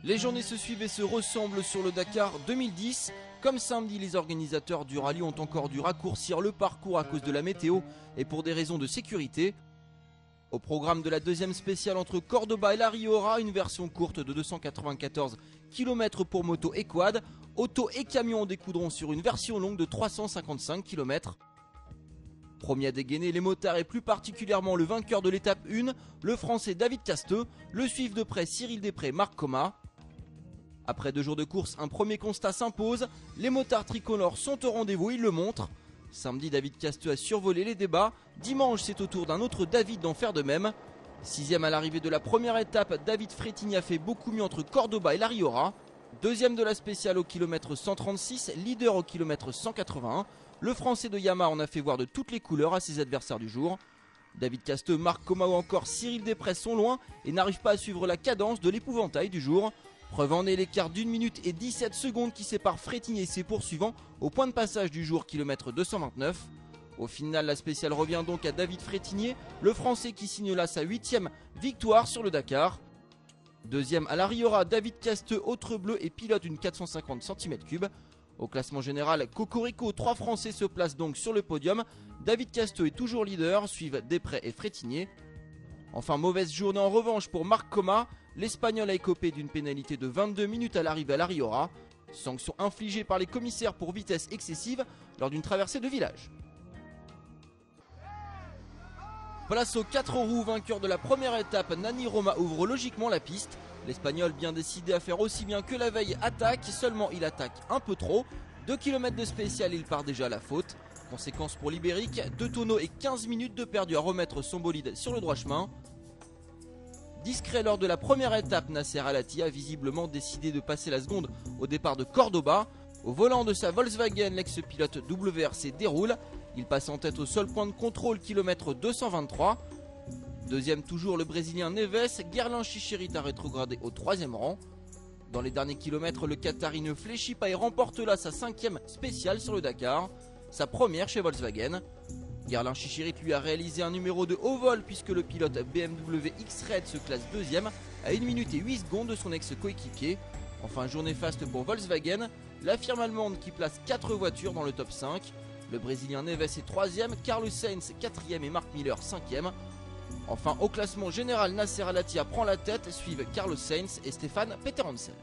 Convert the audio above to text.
Les journées se suivent et se ressemblent sur le Dakar 2010. Comme samedi, les organisateurs du rallye ont encore dû raccourcir le parcours à cause de la météo et pour des raisons de sécurité. Au programme de la deuxième spéciale entre Cordoba et La Rioja, une version courte de 294 km pour moto et quad. Auto et camions découdront sur une version longue de 355 km. Premier à dégainer les motards et plus particulièrement le vainqueur de l'étape 1, le français David Casteux, le suivent de près Cyril Després, Marc Coma. Après 2 jours de course, un premier constat s'impose, les motards tricolores sont au rendez-vous, ils le montrent. Samedi, David Casteux a survolé les débats, dimanche c'est au tour d'un autre David d'en faire de même. 6ème à l'arrivée de la première étape, David Frétigny a fait beaucoup mieux entre Cordoba et La Rioja. Deuxième de la spéciale au kilomètre 136, leader au kilomètre 181. Le français de Yamaha en a fait voir de toutes les couleurs à ses adversaires du jour. David Casteux, Marc Coma ou encore Cyril Després sont loin et n'arrivent pas à suivre la cadence de l'épouvantail du jour. Preuve en est l'écart d'1 minute et 17 secondes qui sépare Frétigny et ses poursuivants au point de passage du jour kilomètre 229. Au final, la spéciale revient donc à David Frétigny, le français qui signe là sa 8ème victoire sur le Dakar. Deuxième à La Rioja, David Casteux, autre bleu et pilote une 450 cm3. Au classement général, Cocorico, 3 Français se placent donc sur le podium. David Casteux est toujours leader, suivent Després et Frétigny. Enfin, mauvaise journée en revanche pour Marc Coma. L'Espagnol a écopé d'une pénalité de 22 minutes à l'arrivée à La Rioja. Sanction infligée par les commissaires pour vitesse excessive lors d'une traversée de village. Place aux 4 roues, vainqueur de la première étape, Nani Roma ouvre logiquement la piste. L'Espagnol, bien décidé à faire aussi bien que la veille, attaque, seulement il attaque un peu trop. 2 km de spécial, il part déjà à la faute. Conséquence pour l'Ibérique, 2 tonneaux et 15 minutes de perdu à remettre son bolide sur le droit chemin. Discret lors de la première étape, Nasser Al-Attiyah a visiblement décidé de passer la seconde au départ de Cordoba. Au volant de sa Volkswagen, l'ex-pilote WRC déroule. Il passe en tête au seul point de contrôle, kilomètre 223. Deuxième toujours le Brésilien Neves, Guerlain Chichéritt a rétrogradé au 3ème rang. Dans les derniers kilomètres, le Qatari ne fléchit pas et remporte là sa 5ème spéciale sur le Dakar, sa première chez Volkswagen. Guerlain Chichéritt lui a réalisé un numéro de haut vol puisque le pilote BMW X-Red se classe 2ème à 1 minute et 8 secondes de son ex-coéquipier. Enfin, journée faste pour Volkswagen, la firme allemande qui place 4 voitures dans le top 5. Le Brésilien Neves est 3ème, Carlos Sainz 4ème et Marc Miller 5ème. Enfin, au classement général, Nasser Al-Attiyah prend la tête, suivent Carlos Sainz et Stéphane Peterhansel.